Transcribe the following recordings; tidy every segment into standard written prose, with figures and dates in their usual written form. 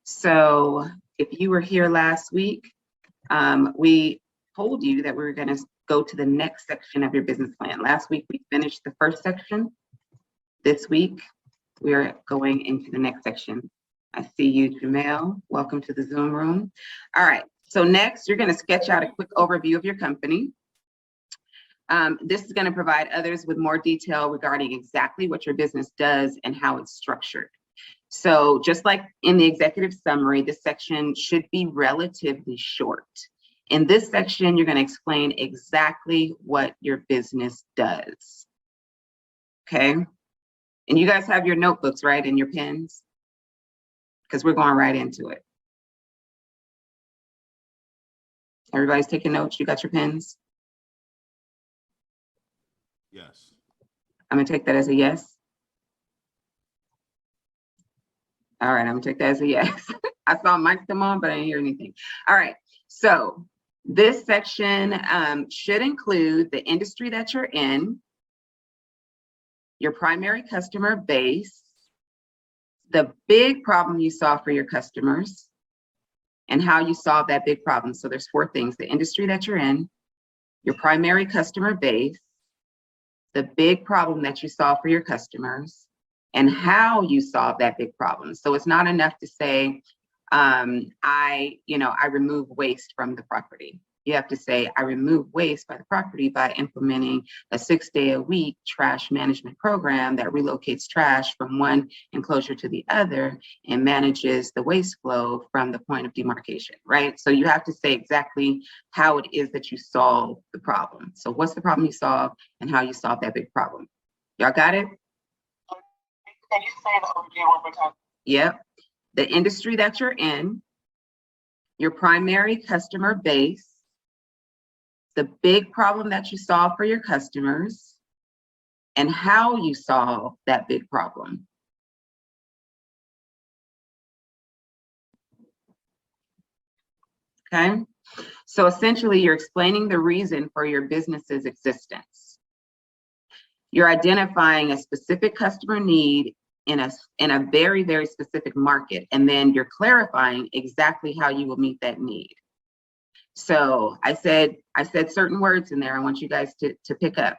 So if you were here last week, we told you that we were going to go to the next section of your business plan. Last week, we finished the first section. This week, we are going into the next section. I see you, Jamel. Welcome to the Zoom room. All right. So next, you're going to sketch out a quick overview of your company. This is going to provide others with more detail regarding exactly what your business does and how it's structured. So just like in the executive summary, this section should be relatively short. In this section, you're going to explain exactly what your business does. Okay. And you guys have your notebooks, right? And your pens? Because we're going right into it. Everybody's taking notes. You got your pens? Yes. I'm going to take that as a yes. All right, I'm gonna take that as a yes. I saw mics come on, but I didn't hear anything. All right, so this section should include the industry that you're in, your primary customer base, the big problem you solve for your customers, and how you solve that big problem. So there's 4 things: the industry that you're in, your primary customer base, the big problem that you solve for your customers, and how you solve that big problem. So it's not enough to say, I remove waste from the property. You have to say, I remove waste by the property by implementing a 6-day-a-week trash management program that relocates trash from one enclosure to the other and manages the waste flow from the point of demarcation, right? So you have to say exactly how it is that you solve the problem. So what's the problem you solve and how you solve that big problem? Y'all got it? Can you say the overview one more time? Yep. The industry that you're in, your primary customer base, the big problem that you solve for your customers, and how you solve that big problem. Okay. So essentially, you're explaining the reason for your business's existence. You're identifying a specific customer need in a very, very specific market, and then you're clarifying exactly how you will meet that need. So I said certain words in there I want you guys to pick up.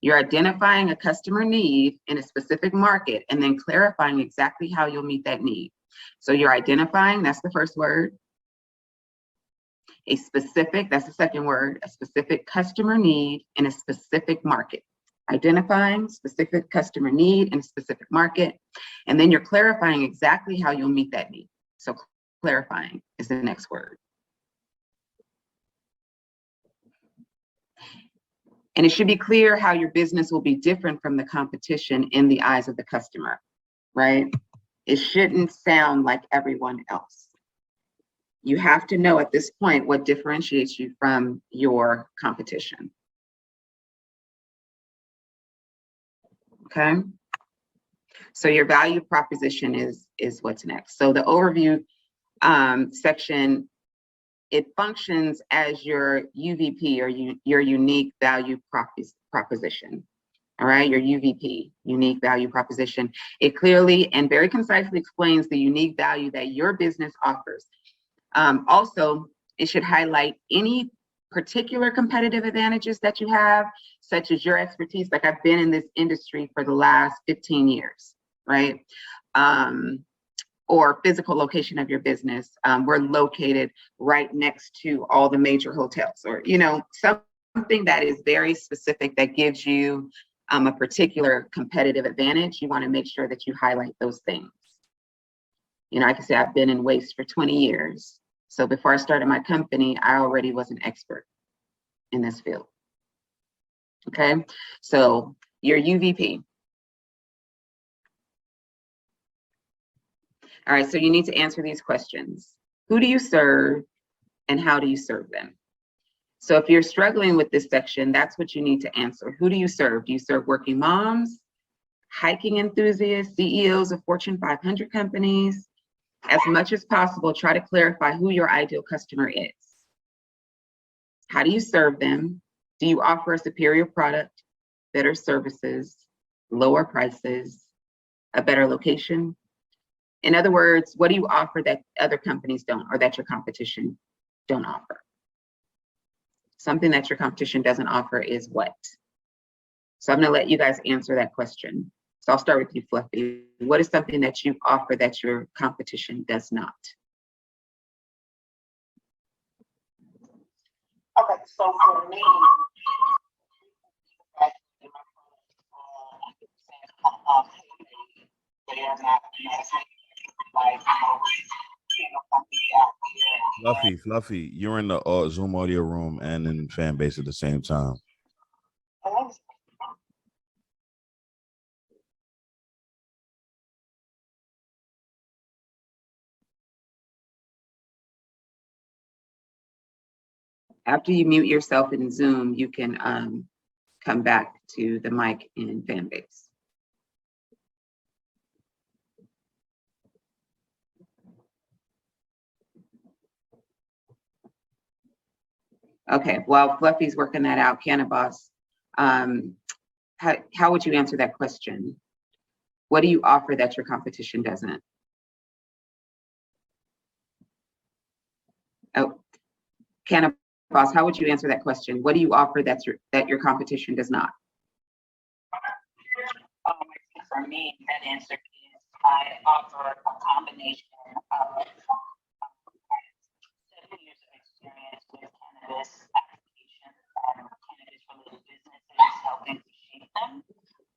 You're identifying a customer need in a specific market and then clarifying exactly how you'll meet that need. So you're identifying, that's the first word. A specific, that's the second word, a specific customer need in a specific market. Identifying specific customer need in a specific market, and then you're clarifying exactly how you'll meet that need. So clarifying is the next word. And it should be clear how your business will be different from the competition in the eyes of the customer, right? It shouldn't sound like everyone else. You have to know at this point what differentiates you from your competition. Okay, so your value proposition is what's next. So the overview section, it functions as your UVP, or your unique value proposition. All right, your UVP, unique value proposition. It clearly and very concisely explains the unique value that your business offers. Also, it should highlight any particular competitive advantages that you have, such as your expertise. Like, I've been in this industry for the last 15 years, right? Or physical location of your business. We're located right next to all the major hotels, or, something that is very specific that gives you a particular competitive advantage. You want to make sure that you highlight those things. I can say I've been in waste for 20 years. So before I started my company, I already was an expert in this field. Okay, so your UVP. All right, so you need to answer these questions. Who do you serve and how do you serve them? So if you're struggling with this section, that's what you need to answer. Who do you serve? Do you serve working moms, hiking enthusiasts, CEOs of Fortune 500 companies? As much as possible, try to clarify who your ideal customer is. How do you serve them? Do you offer a superior product, better services, lower prices, a better location? In other words, what do you offer that other companies don't, or that your competition don't offer? Something that your competition doesn't offer is what? So I'm going to let you guys answer that question. So I'll start with you, Fluffy. What is something that you offer that your competition does not? Okay, so for me, they are not like Fluffy, you're in the Zoom audio room and in Fanbase at the same time. After you mute yourself in Zoom, you can come back to the mic in Fanbase. Okay, while Fluffy's working that out, Cannabis, how would you answer that question? What do you offer that your competition doesn't? Oh, Cannabis, how would you answer that question? What do you offer that your competition does not? For me, that answer is I offer a combination of 7 years of experience with cannabis applications and cannabis-related businesses, helping to shape them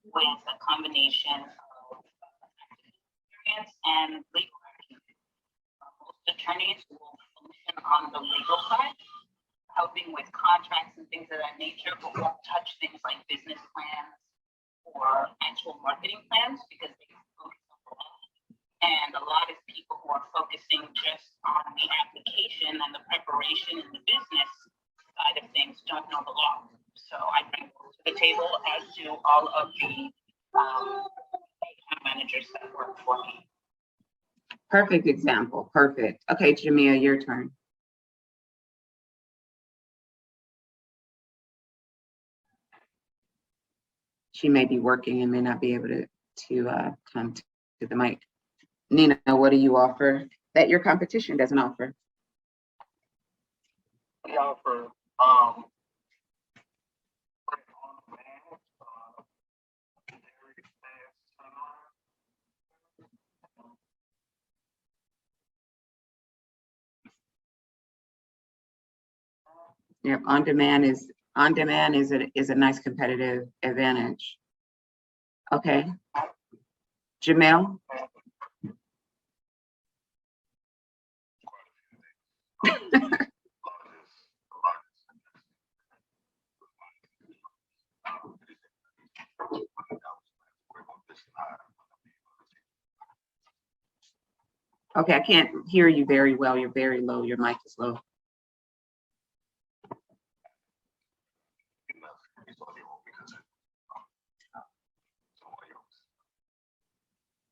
with a combination of experience and legal acumen. Most attorneys will function on the legal side, helping with contracts and things of that nature, but won't touch things like business plans or actual marketing plans because they focus on the law. And a lot of people who are focusing just on the application and the preparation and the business side of things don't know the law. So I bring to the table, as do all of the account managers that work for me. Perfect example, perfect. Okay, Jamia, your turn. She may be working and may not be able to come to the mic. Nina, what do you offer that your competition doesn't offer? We offer Yep, on demand is a nice competitive advantage. Okay, Jamel. Okay, I can't hear you very well. You're very low. Your mic is low.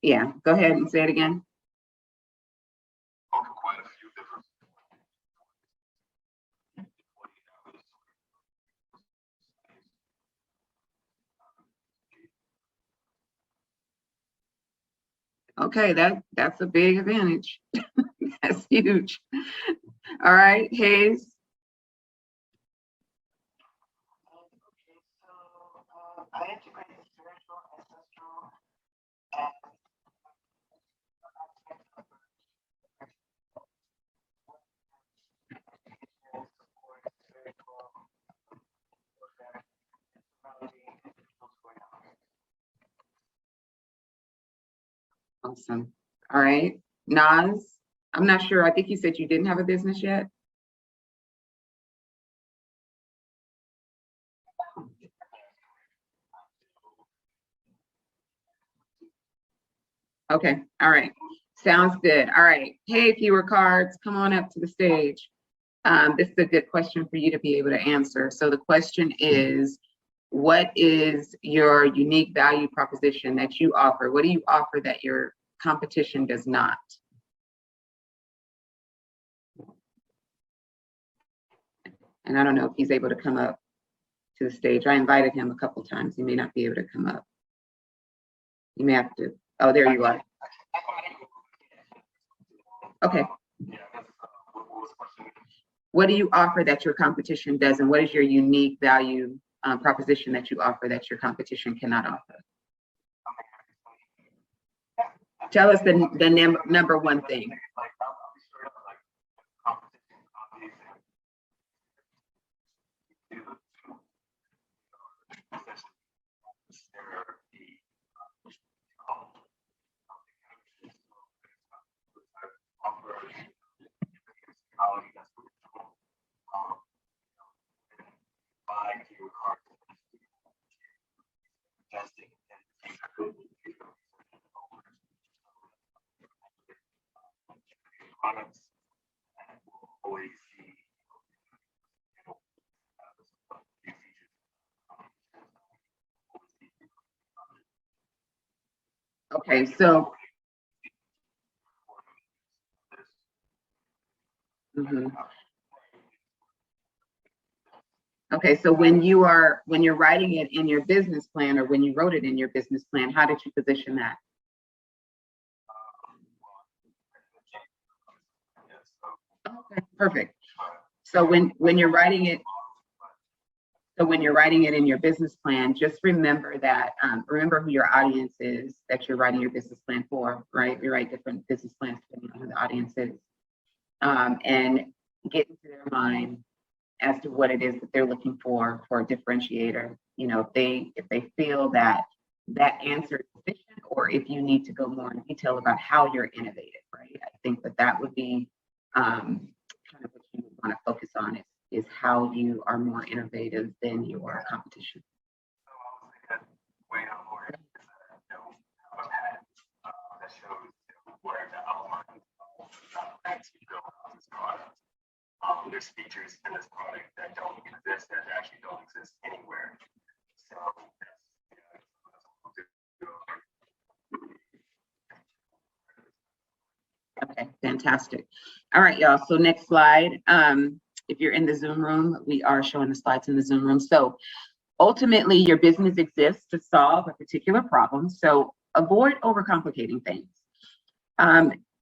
Yeah, go ahead and say it again. Okay, that's a big advantage. That's huge. All right, Hayes. I integrate the spiritual, ancestral, and Awesome. All right, Naz. I'm not sure. I think you said you didn't have a business yet. Okay, all right. Sounds good. All right. Hey, viewer cards, come on up to the stage. This is a good question for you to be able to answer. So the question is, what is your unique value proposition that you offer? What do you offer that your competition does not? And I don't know if he's able to come up to the stage. I invited him a couple times. He may not be able to come up. You may have to, oh, there you are. Okay. Yeah, that's what was the question? What do you offer that your competition doesn't? What is your unique value proposition that you offer that your competition cannot offer? Tell us the number one thing. Like, I'll be straight up, like, competition, obviously, do the two, essentially, they're the, offer technology that's reachable, buy your car, investing in products, and we'll always see, new features. Okay, so mhm. Okay, so when you're writing it in your business plan, or when you wrote it in your business plan, how did you position that? Okay, perfect. So when you're writing it, in your business plan, just remember that, remember who your audience is that you're writing your business plan for, right? We write different business plans depending on who the audience is, and get into their mind as to what it is that they're looking for a differentiator. You know, if they feel that answer is sufficient, or if you need to go more in detail about how you're innovative, right? I think that would be kind of what you want to focus on, is how you are more innovative than your competition. So I was thinking way down more, that shows where the outline as you go on this product. There's features in this product that don't exist, that actually don't exist anywhere. So Okay, fantastic. All right, y'all. So next slide. If you're in the Zoom room, we are showing the slides in the Zoom room. So ultimately, your business exists to solve a particular problem. So avoid overcomplicating things.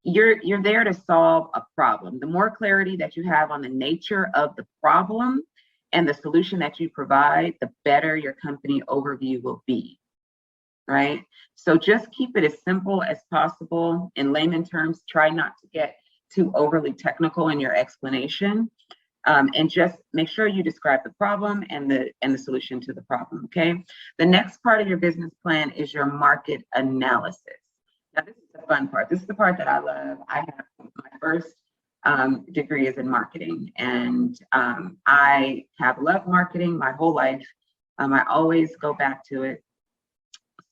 You're there to solve a problem. The more clarity that you have on the nature of the problem and the solution that you provide, the better your company overview will be, right? So just keep it as simple as possible. In layman terms, try not to get too overly technical in your explanation, and just make sure you describe the problem and the solution to the problem, okay? The next part of your business plan is your market analysis. Now, this is the fun part. This is the part that I love. I have my first degree is in marketing, and I have loved marketing my whole life. I always go back to it.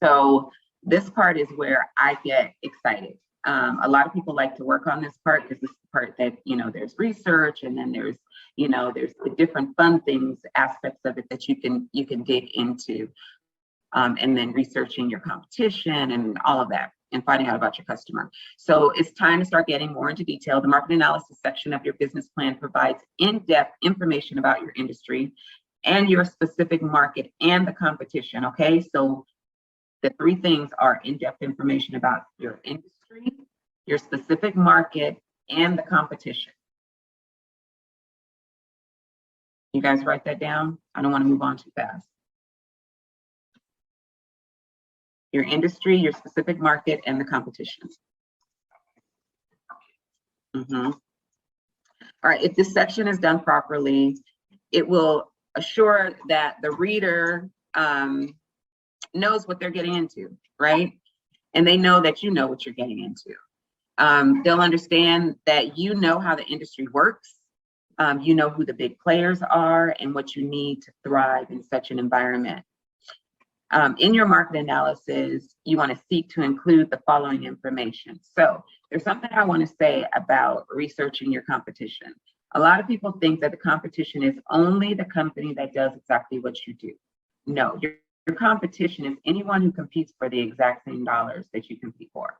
So this part is where I get excited. A lot of people like to work on this part because this is the part that, you know, there's research, and then there's the different fun things, aspects of it that you can dig into, and then researching your competition and all of that, and finding out about your customer. So it's time to start getting more into detail. The market analysis section of your business plan provides in-depth information about your industry and your specific market and the competition, okay? So the three things are in-depth information about your industry, your specific market, and the competition. You guys write that down? I don't want to move on too fast. Your industry, your specific market, and the competition. All right, if this section is done properly, it will assure that the reader knows what they're getting into, right? And they know that you know what you're getting into. They'll understand that you know how the industry works. You know who the big players are and what you need to thrive in such an environment. In your market analysis, you want to seek to include the following information. So there's something I want to say about researching your competition. A lot of people think that the competition is only the company that does exactly what you do. No, your competition is anyone who competes for the exact same dollars that you compete for.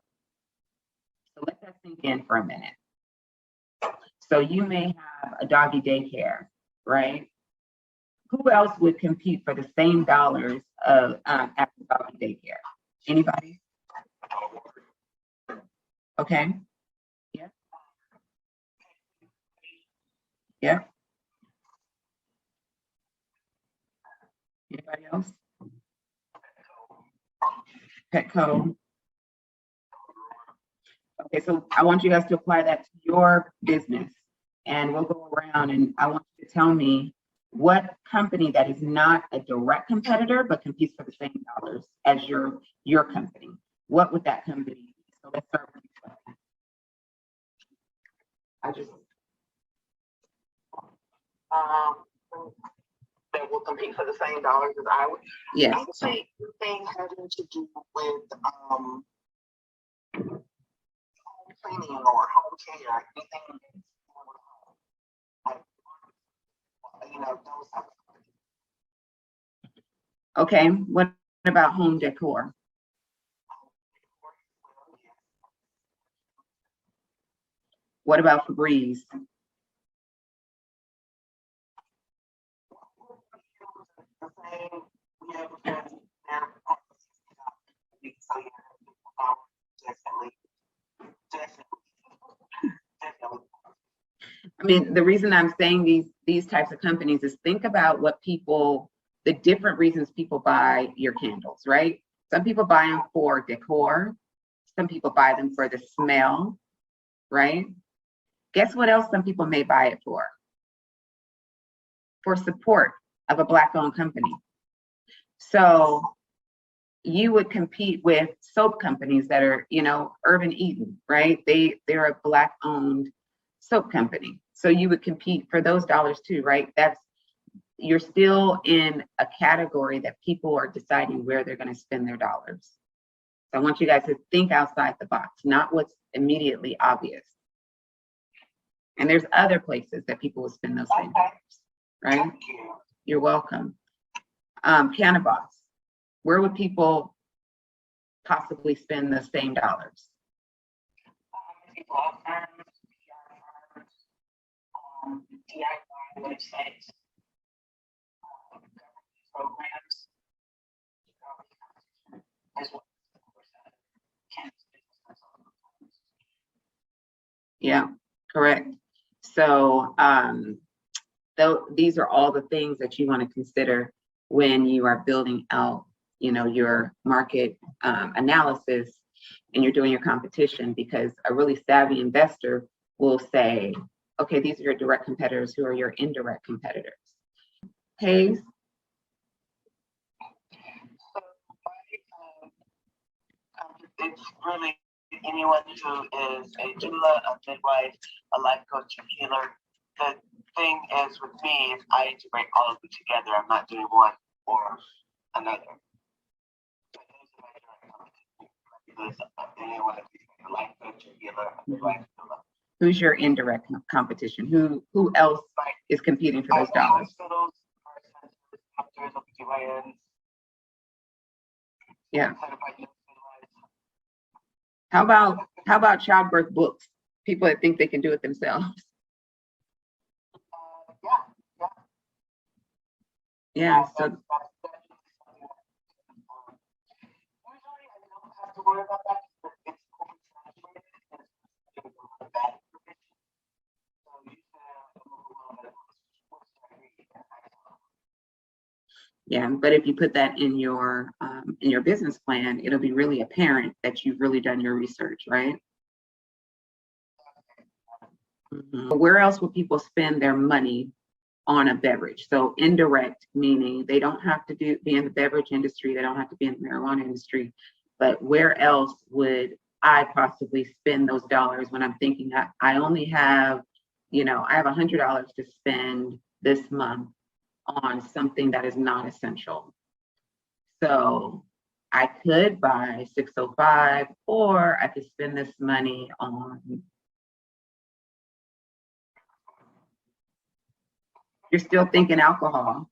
So let that sink in for a minute. So you may have a doggy daycare, right? Who else would compete for the same dollars at the doggy daycare? Anybody? Okay. Yeah. Yeah. Anybody else? Petco. Okay, so I want you guys to apply that to your business, and we'll go around and I want you to tell me what company that is not a direct competitor but competes for the same dollars as your company. What would that company be? So let's start with you. I just That will compete for the same dollars as I would. yes. I would say anything having to do with home cleaning or home care, anything that's to do with home. Like, you know, those types of things. Okay, what about home decor? What about Febreze? The same, we have definitely. I mean, the reason I'm saying these types of companies is think about what people, the different reasons people buy your candles, right? Some people buy them for decor. Some people buy them for the smell, right? Guess what else some people may buy it for? For support of a Black-owned company. So you would compete with soap companies that are, you know, Urban Eden, right? They're a Black-owned soap company. So you would compete for those dollars too, right? You're still in a category that people are deciding where they're going to spend their dollars. So I want you guys to think outside the box, not what's immediately obvious. And there's other places that people will spend those same dollars, right? Thank you. You're welcome. Cannabis, where would people possibly spend the same dollars? DIY websites, programs, as well as, of course, cannabis business. Yeah, correct. So these are all the things that you want to consider when you are building out, you know, your market analysis and you're doing your competition, because a really savvy investor will say, okay, these are your direct competitors, who are your indirect competitors. Hayes? It's really anyone who is a doula, a midwife, a life coach, a healer. The thing is with me is I integrate all of them together. I'm not doing one or another. Because anyone who's a life coach, a healer, a midwife, doula. Who's your indirect competition? Who else is competing for those dollars? Hospitals, doctors, OBGYNs. Yeah. How about childbirth books? People that think they can do it themselves. Yeah. So. Usually I don't have to worry about that, but it's Yeah, but if you put that in your business plan, it'll be really apparent that you've really done your research, right? Where else will people spend their money on a beverage? So indirect, meaning they don't have to be in the beverage industry, they don't have to be in the marijuana industry, but where else would I possibly spend those dollars when I'm thinking I only have, you know, I have $100 to spend this month on something that is not essential. So I could buy 605, or I could spend this money on, you're still thinking alcohol.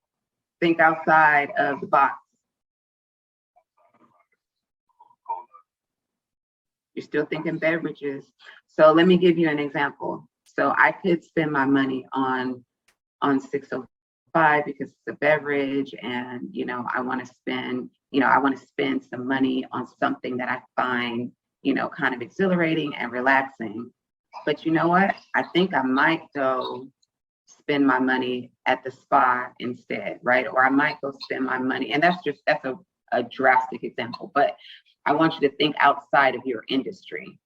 Think outside of the box. You're still thinking beverages. So let me give you an example. So I could spend my money on 605 because it's a beverage, and you know, I want to spend some money on something that I find, you know, kind of exhilarating and relaxing. But you know what? I think I might go spend my money at the spa instead, right? Or I might go spend my money, and that's a drastic example, but I want you to think outside of your industry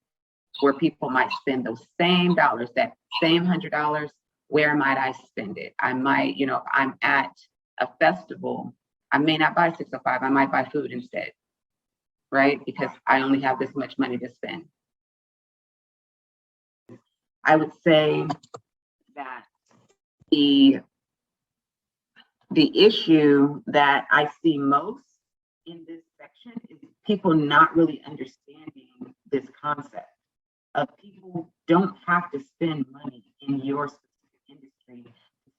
where people might spend those same dollars, that same $100, where might I spend it? I might, if I'm at a festival, I may not buy 605, I might buy food instead, right? Because I only have this much money to spend. I would say that the issue that I see most in this section is people not really understanding this concept of people don't have to spend money in your specific industry to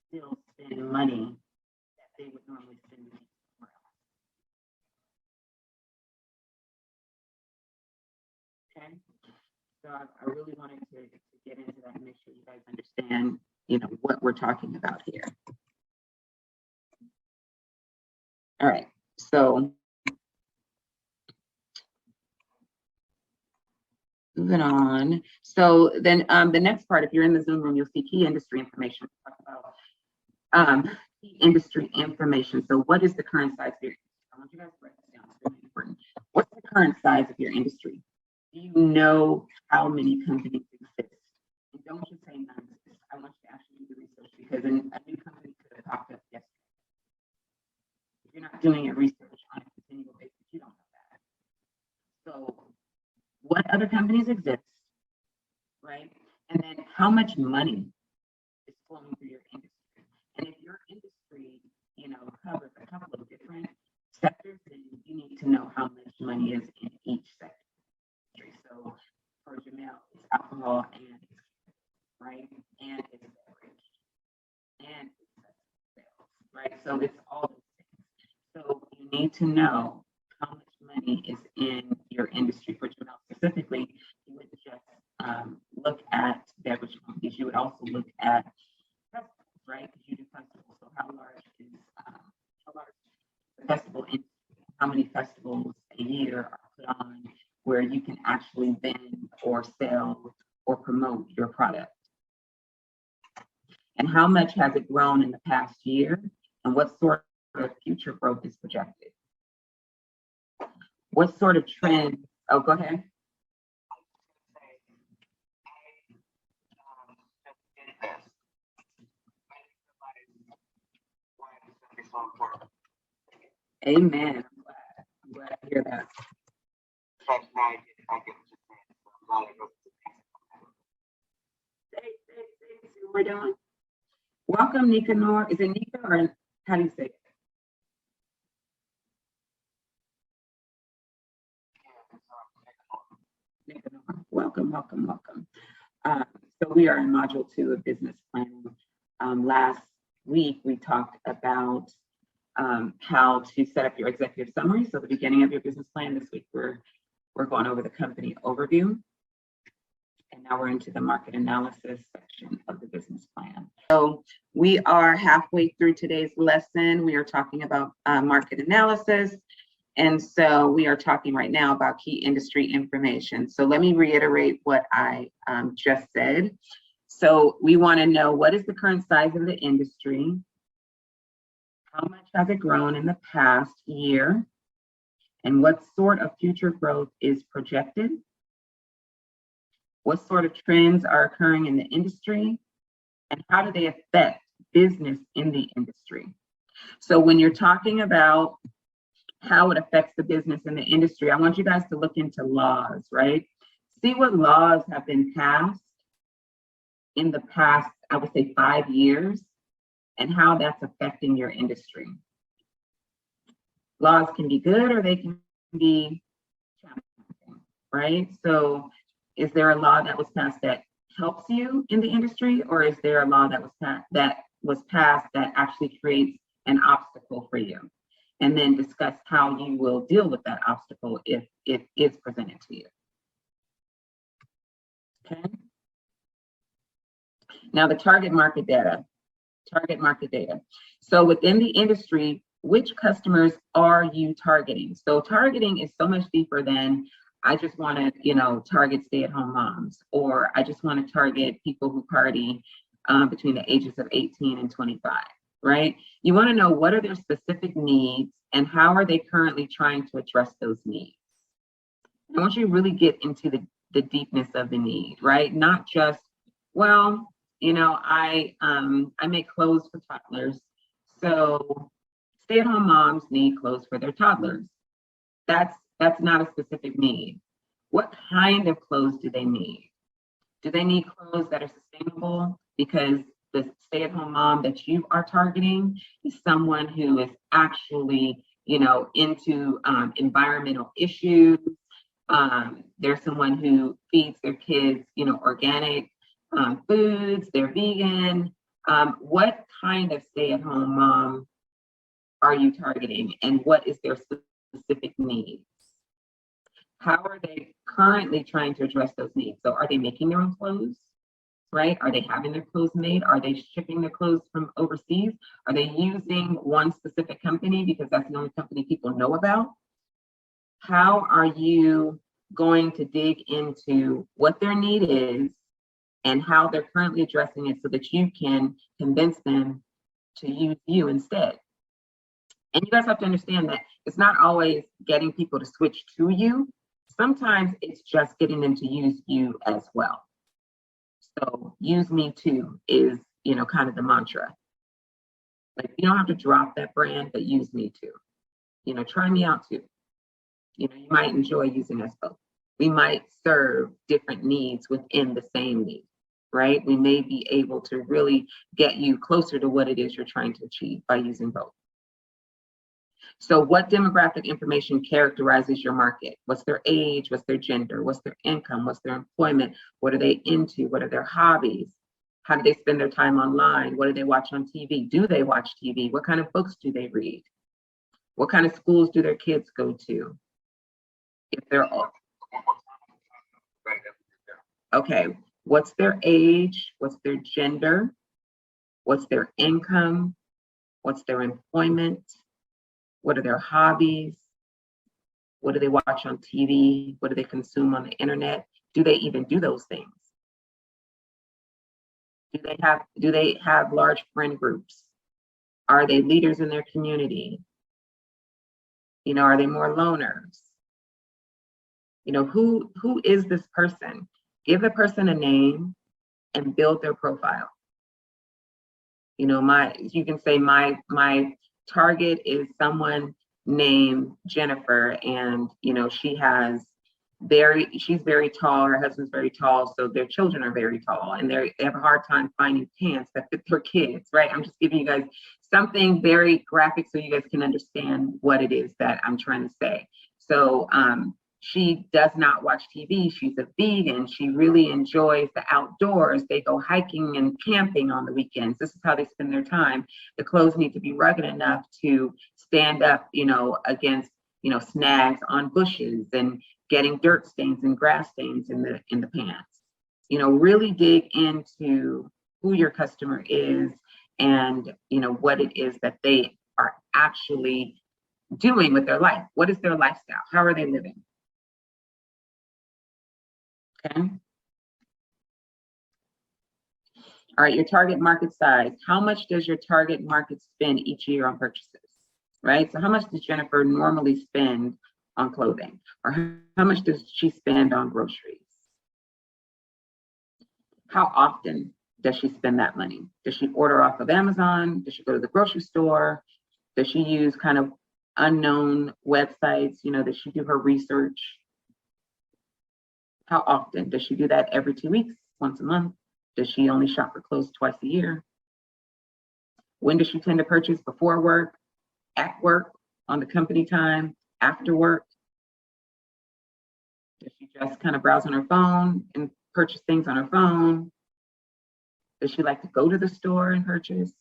still spend money that they would normally spend somewhere else. Okay, so I really wanted to get into that and make sure you guys understand, what we're talking about here. All right, so moving on. So then the next part, if you're in the Zoom room, you'll see key industry information. Talk about key industry information. So what is the current size of your industry? I want you guys to write this down. It's really important. What's the current size of your industry? Do you know how many companies exist? And don't just say none exist. I want you to actually do the research, because a new company could have popped up yesterday. If you're not doing your research on a continual basis, you don't know that. So what other companies exist, right? And then how much money is flowing through your industry? And if your industry, covers a couple of different sectors, then you need to know how much money is in each sector. So for Jamel, it's alcohol and right, and it's beverage, and it's sales, right? So it's all those things. So you need to know how much money is in your industry. For Jamel specifically, you wouldn't just look at beverage companies. You would also look at festivals, right? Because you do festivals. So how large is the festival industry? How many festivals a year are put on where you can actually vend or sell or promote your product? And how much has it grown in the past year? And what sort of future growth is projected? What sort of trend? Oh, go ahead. Amen. I'm glad to hear that. We're doing. Welcome, Nika Nor. Is it Nika, or how do you say it? Nika Nor. Welcome. So we are in module 2 of business planning. Last week we talked about how to set up your executive summary. So the beginning of your business plan. This week we're going over the company overview. And now we're into the market analysis section of the business plan. So we are halfway through today's lesson. We are talking about market analysis. And so we are talking right now about key industry information. So let me reiterate what I just said. So we want to know, what is the current size of the industry? How much has it grown in the past year? And what sort of future growth is projected? What sort of trends are occurring in the industry? And how do they affect business in the industry? So when you're talking about how it affects the business in the industry, I want you guys to look into laws, right? See what laws have been passed in the past, I would say 5 years, and how that's affecting your industry. Laws can be good or they can be challenging, right? So is there a law that was passed that helps you in the industry, or is there a law that was passed that actually creates an obstacle for you? And then discuss how you will deal with that obstacle if it is presented to you. Okay. Now the target market data. So within the industry, which customers are you targeting? So targeting is so much deeper than I just want to, target stay-at-home moms, or I just want to target people who party between the ages of 18 and 25, right? You want to know what are their specific needs and how are they currently trying to address those needs. I want you to really get into the deepness of the need, right? Not just, well, you know, I make clothes for toddlers, so stay-at-home moms need clothes for their toddlers. That's not a specific need. What kind of clothes do they need? Do they need clothes that are sustainable? Because the stay-at-home mom that you are targeting is someone who is actually, you know, into environmental issues. They're someone who feeds their kids, you know, organic foods, they're vegan. What kind of stay-at-home mom are you targeting, and what is their specific needs? How are they currently trying to address those needs? So are they making their own clothes, right? Are they having their clothes made? Are they shipping their clothes from overseas? Are they using one specific company because that's the only company people know about? How are you going to dig into what their need is and how they're currently addressing it so that you can convince them to use you instead? And you guys have to understand that it's not always getting people to switch to you. Sometimes it's just getting them to use you as well. So use me too is, you know, kind of the mantra. Like, you don't have to drop that brand, but use me too. You know, try me out too. You know, you might enjoy using us both. We might serve different needs within the same need, right? We may be able to really get you closer to what it is you're trying to achieve by using both. So what demographic information characterizes your market? What's their age? What's their gender? What's their income? What's their employment? What are they into? What are their hobbies? How do they spend their time online? What do they watch on TV? Do they watch TV? What kind of books do they read? What kind of schools do their kids go to? If they're all, okay, what's their age? What's their gender? What's their income? What's their employment? What are their hobbies? What do they watch on TV? What do they consume on the internet? Do they even do those things? Do they have large friend groups? Are they leaders in their community? You know, are they more loners? You know, who is this person? Give the person a name and build their profile. You know, you can say my target is someone named Jennifer, and you know, she's very tall, her husband's very tall, so their children are very tall, and they have a hard time finding pants that fit their kids, right? I'm just giving you guys something very graphic so you guys can understand what it is that I'm trying to say. So she does not watch TV. She's a vegan. She really enjoys the outdoors. They go hiking and camping on the weekends. This is how they spend their time. The clothes need to be rugged enough to stand up, you know, against, you know, snags on bushes and getting dirt stains and grass stains in the pants. You know, really dig into who your customer is and, you know, what it is that they are actually doing with their life. What is their lifestyle? How are they living? Okay. All right, your target market size. How much does your target market spend each year on purchases, right? So how much does Jennifer normally spend on clothing? Or how much does she spend on groceries? How often does she spend that money? Does she order off of Amazon? Does she go to the grocery store? Does she use kind of unknown websites? You know, does she do her research? How often? Does she do that every 2 weeks, once a month? Does she only shop for clothes twice a year? When does she tend to purchase? Before work, at work, on the company time, after work? Does she just kind of browse on her phone and purchase things on her phone? Does she like to go to the store and purchase?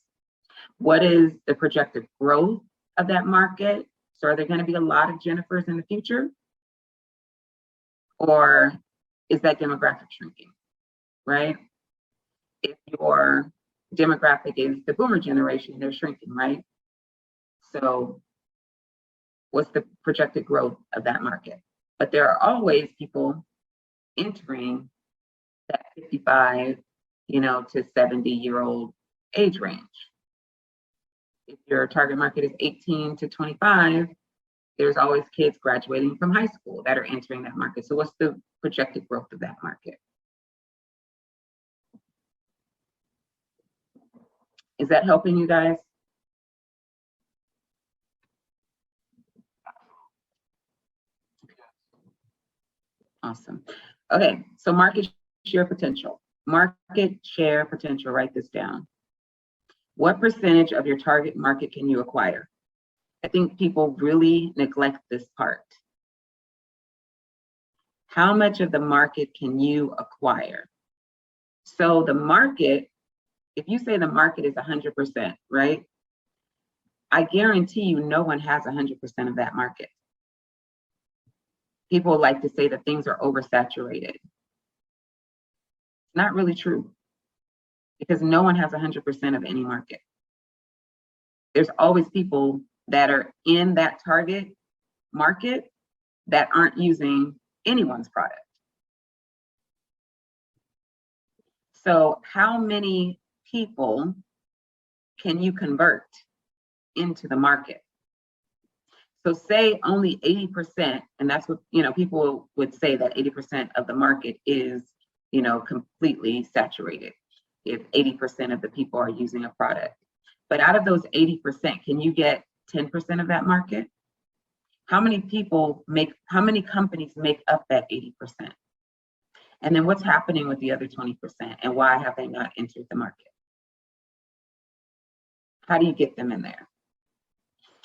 What is the projected growth of that market? So are there going to be a lot of Jennifers in the future? Or is that demographic shrinking, right? If your demographic is the boomer generation, they're shrinking, right? So what's the projected growth of that market? But there are always people entering that 55 to 70-year-old age range. If your target market is 18 to 25, there's always kids graduating from high school that are entering that market. So what's the projected growth of that market? Is that helping you guys? Awesome. Okay, so market share potential. Market share potential, write this down. What percentage of your target market can you acquire? I think people really neglect this part. How much of the market can you acquire? So the market, if you say the market is 100%, right? I guarantee you no one has 100% of that market. People like to say that things are oversaturated. It's not really true, because no one has 100% of any market. There's always people that are in that target market that aren't using anyone's product. So how many people can you convert into the market? So say only 80%, and that's what, people would say that 80% of the market is, completely saturated if 80% of the people are using a product. But out of those 80%, can you get 10% of that market? How many companies make up that 80%? And then what's happening with the other 20%, and why have they not entered the market? How do you get them in there?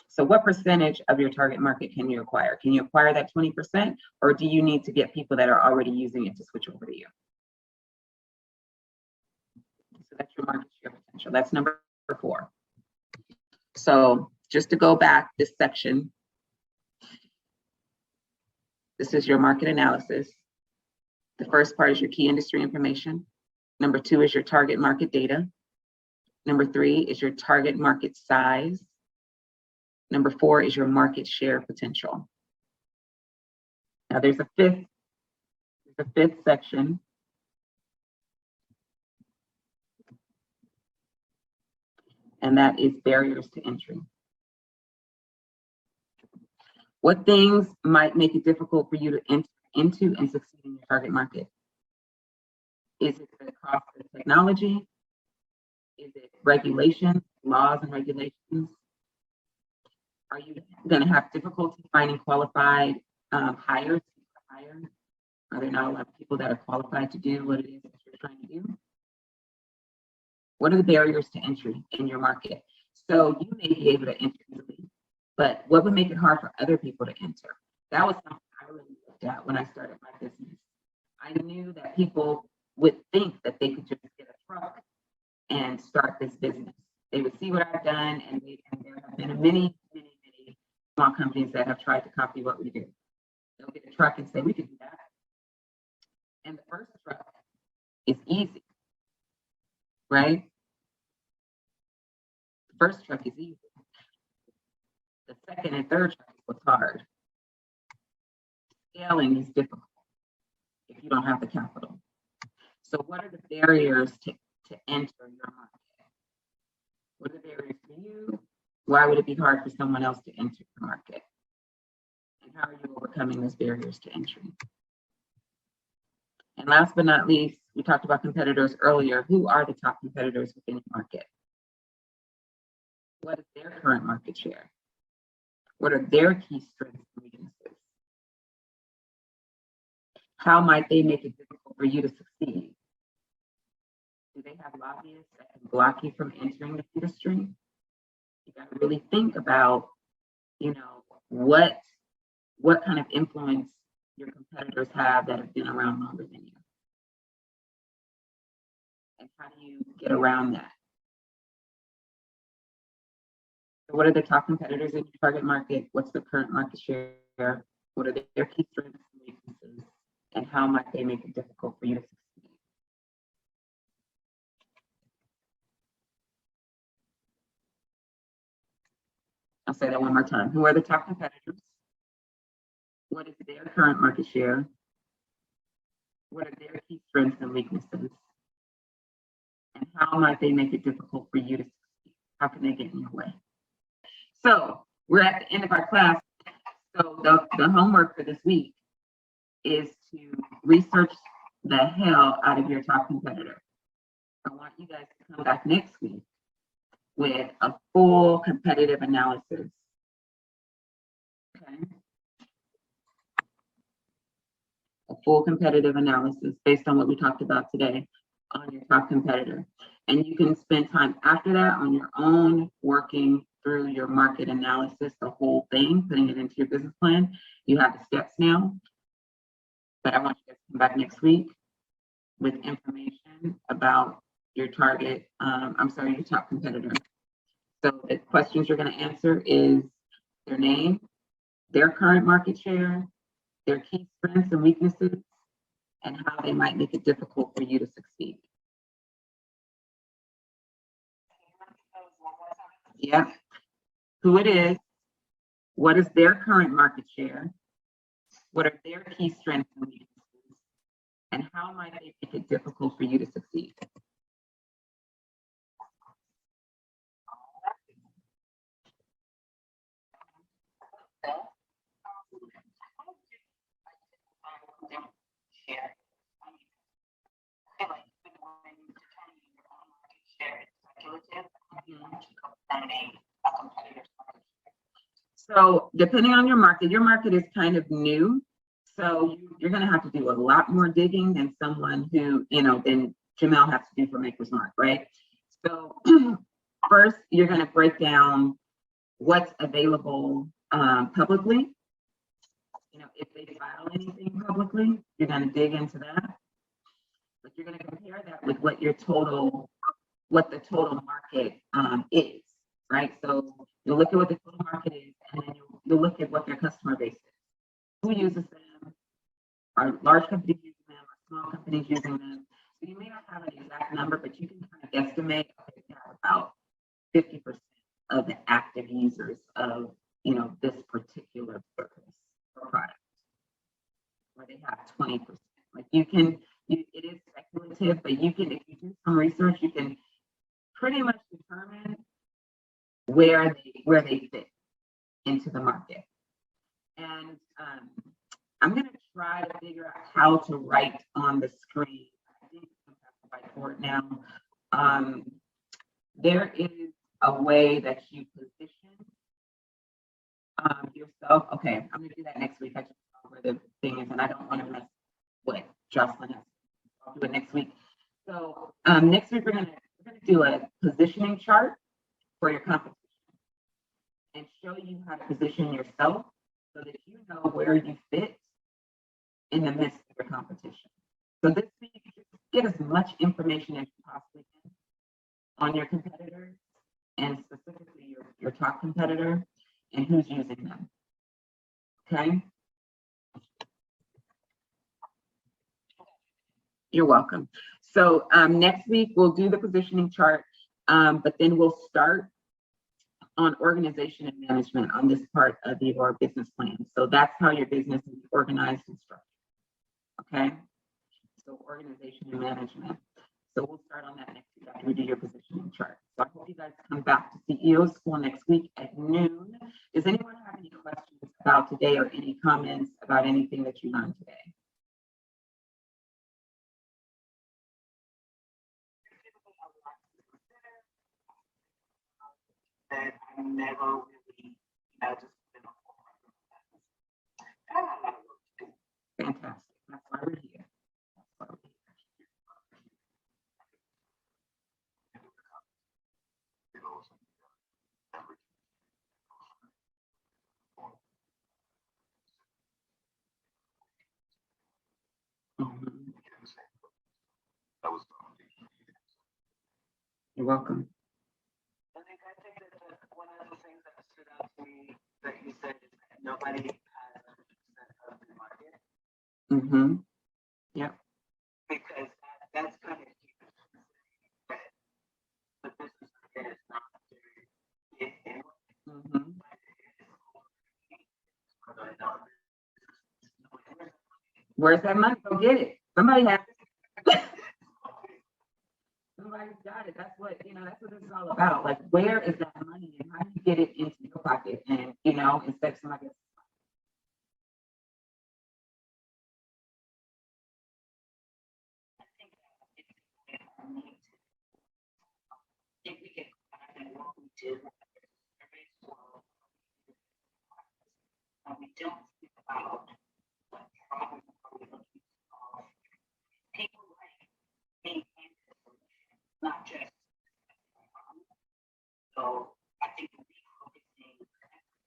So what percentage of your target market can you acquire? Can you acquire that 20%, or do you need to get people that are already using it to switch over to you? So that's your market share potential. That's number 4. So just to go back this section, this is your market analysis. The first part is your key industry information. Number 2 is your target market data. Number 3 is your target market size. Number 4 is your market share potential. Now there's a fifth section. And that is barriers to entry. What things might make it difficult for you to enter into and succeed in your target market? Is it the cost of technology? Is it regulations, laws and regulations? Are you going to have difficulty finding qualified hires? Are there not a lot of people that are qualified to do what it is that you're trying to do? What are the barriers to entry in your market? So you may be able to enter easily, but what would make it hard for other people to enter? That was something I really looked at when I started my business. I knew that people would think that they could just get a truck and start this business. They would see what I've done, and there have been many small companies that have tried to copy what we do. They'll get a truck and say, we can do that. And the first truck is easy, right? The first truck is easy. The second and third truck is what's hard. Scaling is difficult if you don't have the capital. So what are the barriers to enter your market? What are the barriers for you? Why would it be hard for someone else to enter the market? And how are you overcoming those barriers to entry? And last but not least, we talked about competitors earlier. Who are the top competitors within your market? What is their current market share? What are their key strengths and weaknesses? How might they make it difficult for you to succeed? Do they have lobbyists that can block you from entering the industry? You got to really think about, what kind of influence your competitors have that have been around longer than you. And how do you get around that? So what are the top competitors in your target market? What's the current market share? What are their key strengths and weaknesses? And how might they make it difficult for you to succeed? I'll say that one more time. Who are the top competitors? What is their current market share? What are their key strengths and weaknesses? And how might they make it difficult for you to succeed? How can they get in your way? So we're at the end of our class. So the homework for this week is to research the hell out of your top competitor. I want you guys to come back next week with a full competitive analysis. Okay. A full competitive analysis based on what we talked about today on your top competitor. And you can spend time after that on your own, working through your market analysis, the whole thing, putting it into your business plan. You have the steps now, but I want you guys to come back next week with information about your target, your top competitor. So the questions you're going to answer is their name, their current market share, their key strengths and weaknesses, and how they might make it difficult for you to succeed. Yeah. Who it is, what is their current market share, what are their key strengths and weaknesses, and how might they make it difficult for you to succeed? So depending on your market is kind of new. So you're going to have to do a lot more digging than someone who, than Jamel has to do for Maker's Mark, right? So first, you're going to break down what's available publicly. If they file anything publicly, you're going to dig into that. But you're going to compare that with what the total market is, right? So you'll look at what the total market is, and then you'll look at what their customer base is. Who uses them? Are large companies using them? Are small companies using them? So you may not have an exact number, but you can kind of guesstimate they have about 50% of the active users of this particular purpose or product, or they have 20%. Like it is speculative, but if you do some research, you can pretty much determine where they fit into the market. And I'm going to try to figure out how to write on the screen. I think I'm going to whiteboard now. There is a way that you position yourself. Okay, I'm going to do that next week. I just know where the thing is, and I don't want to mess what Jocelyn has. I'll do it next week. So next week we're going to do a positioning chart for your competition and show you how to position yourself so that you know where you fit in the midst of your competition. So this week, get as much information as you possibly can on your competitors, and specifically your top competitor and who's using them. Okay? You're welcome. So next week we'll do the positioning chart, but then we'll start on organization and management on this part of your business plan. So that's how your business is organized and structured. Okay? So organization and management. So we'll start on that next week after we do your positioning chart. So I hope you guys come back to CEO School next week at noon. Does anyone have any questions about today or any comments about anything that you learned today? That I never really, just been a Fantastic. That's why we're here. That's why we're here. You're welcome. I think that one of the things that stood out to me that you said is that nobody has 100% of the market. Mm-hmm. Yep. Because that's kind of huge. That the business market is not very big anyway. Mm-hmm. Where's that money? Go get it. Somebody has it. Somebody's got that's what, that's what it's all about. Like, where is that money and how do you get it into your pocket? And, instead of somebody else. If we get back and what we did, we don't think about what problem are we looking to solve. People like being not just so I think refocusing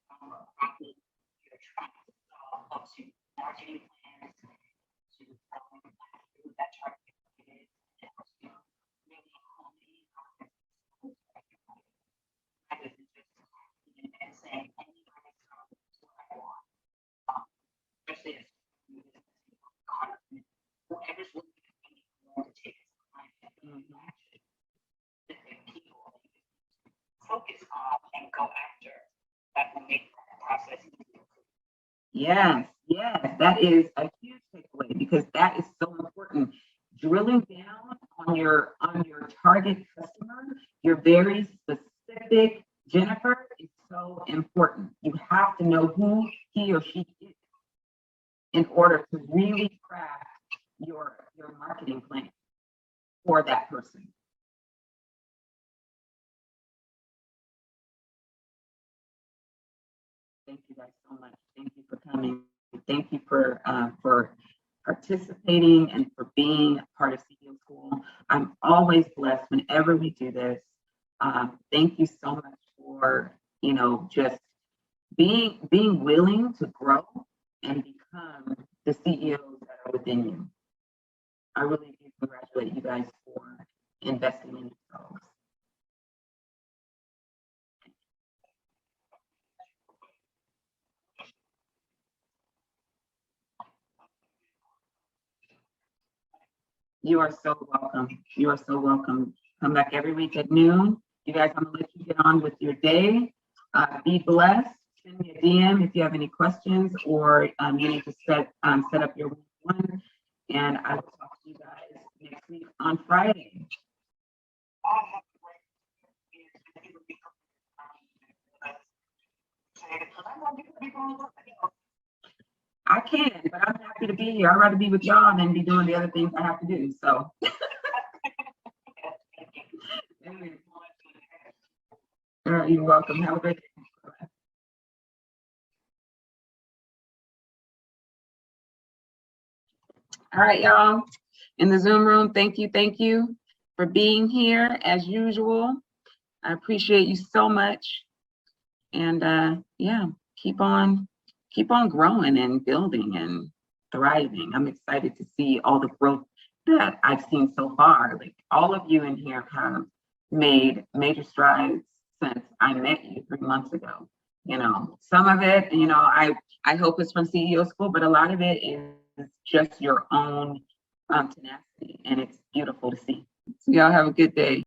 on what problem you're trying to solve up to marketing plans to who that target is and to really hone in on rather than just and saying anybody comes what I want. Especially as whoever's looking at me to take his time and action that people focus on and go after that will make that process easier. Yes, that is a huge takeaway because that is so important. Drilling down on your target customer, your very specific Jennifer is so important. You have to know who he or she is in order to really craft your marketing plan for that person. Thank you guys so much. Thank you for coming. Thank you for participating and for being part of CEO School. I'm always blessed whenever we do this. Thank you so much for, just being willing to grow and become the CEOs that are within you. I really do congratulate you guys for investing in yourselves. You are so welcome. You are so welcome. Come back every week at noon. You guys, I'm gonna let you get on with your day. Be blessed. Send me a DM if you have any questions or you need to set up your one. And I will talk to you guys next week on Friday. I can, but I'm happy to be here. I'd rather be with y'all than be doing the other things I have to do. So. All right, you're welcome. Have a great day. All right, y'all. In the Zoom room, thank you for being here as usual. I appreciate you so much. And yeah, keep on growing and building and thriving. I'm excited to see all the growth that I've seen so far. Like, all of you in here have made major strides since I met you 3 months ago. Some of it, I hope it's from CEO School, but a lot of it is just your own tenacity, and it's beautiful to see. So y'all have a good day.